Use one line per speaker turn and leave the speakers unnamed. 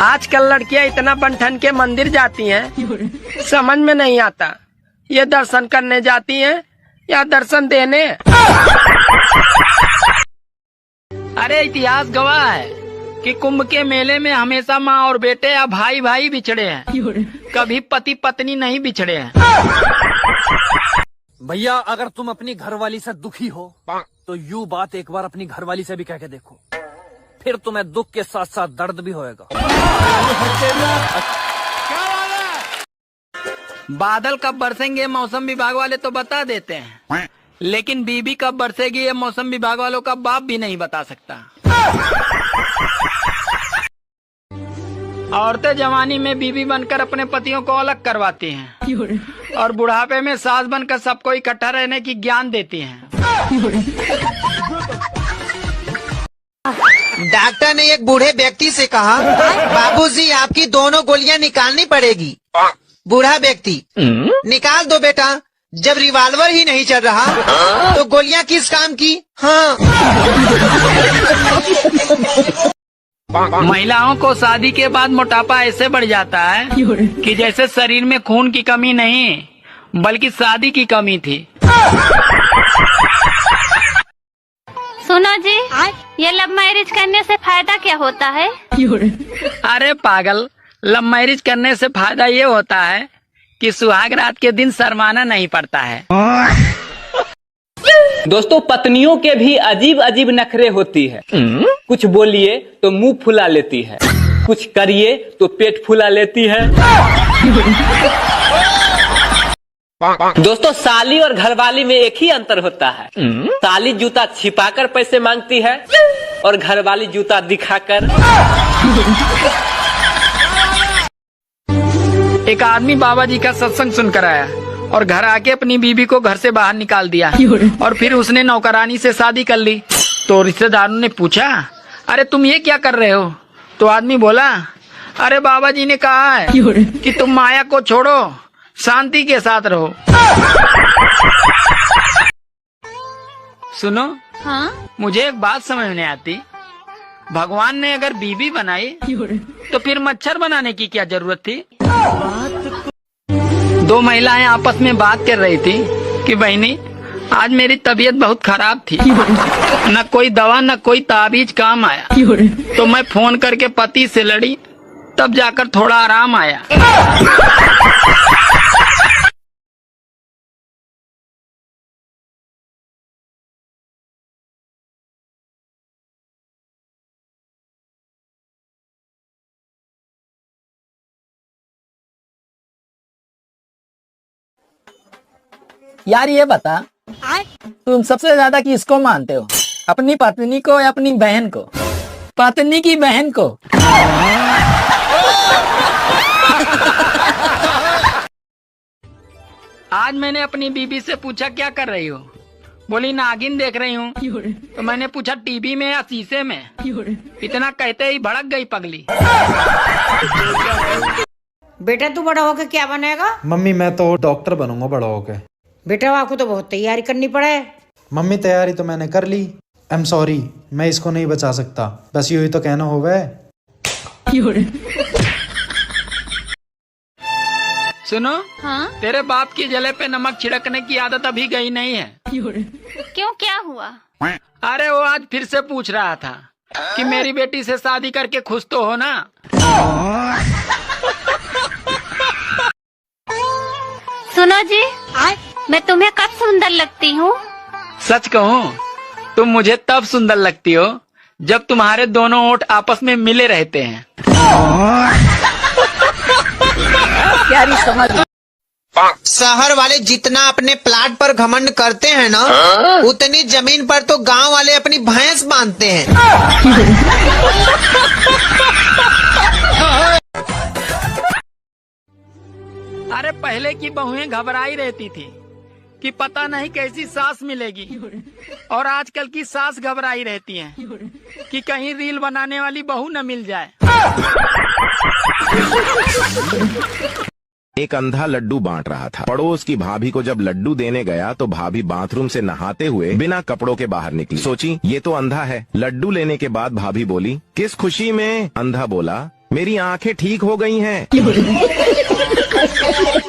आजकल लड़कियां इतना बन-ठन के मंदिर जाती हैं, समझ में नहीं आता ये दर्शन करने जाती हैं या दर्शन देने। अरे इतिहास गवाह है कि कुंभ के मेले में हमेशा माँ और बेटे या भाई भाई बिछड़े हैं, कभी पति पत्नी नहीं बिछड़े हैं।
भैया अगर तुम अपनी घरवाली से दुखी हो तो यूँ बात एक बार अपनी घरवाली से भी कह के देखो, फिर तुम्हें दुख के साथ साथ दर्द भी होएगा।
बादल कब बरसेंगे मौसम विभाग वाले तो बता देते हैं, लेकिन बीबी कब बरसेगी ये मौसम विभाग वालों का बाप भी नहीं बता सकता। औरतें जवानी में बीबी बनकर अपने पतियों को अलग करवाती हैं और बुढ़ापे में सास बनकर सबको इकट्ठा रहने की ज्ञान देती हैं।
डॉक्टर ने एक बूढ़े व्यक्ति से कहा, बाबूजी आपकी दोनों गोलियां निकालनी पड़ेगी। बूढ़ा व्यक्ति, निकाल दो बेटा, जब रिवॉल्वर ही नहीं चल रहा तो गोलियां किस काम की। हाँ।
महिलाओं को शादी के बाद मोटापा ऐसे बढ़ जाता है कि जैसे शरीर में खून की कमी नहीं बल्कि शादी की कमी थी।
सुनो जी, ये लव मैरिज करने से फायदा क्या होता है?
अरे पागल, लव मैरिज करने से फायदा ये होता है कि सुहाग रात के दिन शर्माना नहीं पड़ता है।
दोस्तों पत्नियों के भी अजीब अजीब नखरे होती है। कुछ बोलिए तो मुंह फुला लेती है, कुछ करिए तो पेट फुला लेती है। दोस्तों साली और घरवाली में एक ही अंतर होता है, साली जूता छिपाकर पैसे मांगती है और घरवाली जूता दिखाकर।
एक आदमी बाबा जी का सत्संग सुनकर आया और घर आके अपनी बीबी को घर से बाहर निकाल दिया और फिर उसने नौकरानी से शादी कर ली। तो रिश्तेदारों ने पूछा, अरे तुम ये क्या कर रहे हो? तो आदमी बोला, अरे बाबा जी ने कहा है कि तुम माया को छोड़ो, शांति के साथ रहो। सुनो,
हाँ?
मुझे एक बात समझ नहीं आती, भगवान ने अगर बीबी बनाई तो फिर मच्छर बनाने की क्या जरूरत थी? दो महिलाएं आपस में बात कर रही थी कि बहनी आज मेरी तबीयत बहुत खराब थी, न कोई दवा न कोई ताबीज काम आया, तो मैं फोन करके पति से लड़ी, तब जाकर थोड़ा आराम आया।
यार ये बता, तुम सबसे ज्यादा किसको मानते हो, अपनी पत्नी को या अपनी बहन को? पत्नी की बहन को।
आज मैंने अपनी बीबी से पूछा क्या कर रही हो? बोली नागिन देख रही हूँ। तो मैंने पूछा टीवी में या शीशे में? इतना कहते ही भड़क गई पगली।
बेटा तू बड़ा होके क्या बनेगा?
मम्मी मैं तो डॉक्टर बनूंगा बड़ा होके।
बेटा आपको तो बहुत तैयारी करनी पड़े।
मम्मी तैयारी तो मैंने कर ली, आई एम सॉरी, मैं इसको नहीं बचा सकता, बस यही तो कहना होवे।
सुनो,
हाँ?
तेरे बाप की जले पे नमक छिड़कने की आदत अभी गई नहीं है।
क्यों, क्या हुआ?
अरे वो आज फिर से पूछ रहा था कि मेरी बेटी से शादी करके खुश तो हो ना।
सुनो जी, मैं तुम्हें कब सुंदर लगती हूँ?
सच कहूँ तुम मुझे तब सुंदर लगती हो जब तुम्हारे दोनों ओठ आपस में मिले रहते हैं।
शहर वाले जितना अपने प्लाट पर घमंड करते हैं ना, उतनी जमीन पर तो गांव वाले अपनी भैंस बांधते हैं।
अरे पहले की बहुएं घबराई रहती थी कि पता नहीं कैसी सास मिलेगी, और आजकल की सास घबराई रहती हैं कि कहीं रील बनाने वाली बहू न मिल जाए।
एक अंधा लड्डू बांट रहा था। पड़ोस की भाभी को जब लड्डू देने गया तो भाभी बाथरूम से नहाते हुए बिना कपड़ों के बाहर निकली। सोची ये तो अंधा है। लड्डू लेने के बाद भाभी बोली, किस खुशी में? अंधा बोला, मेरी आंखें ठीक हो गई हैं।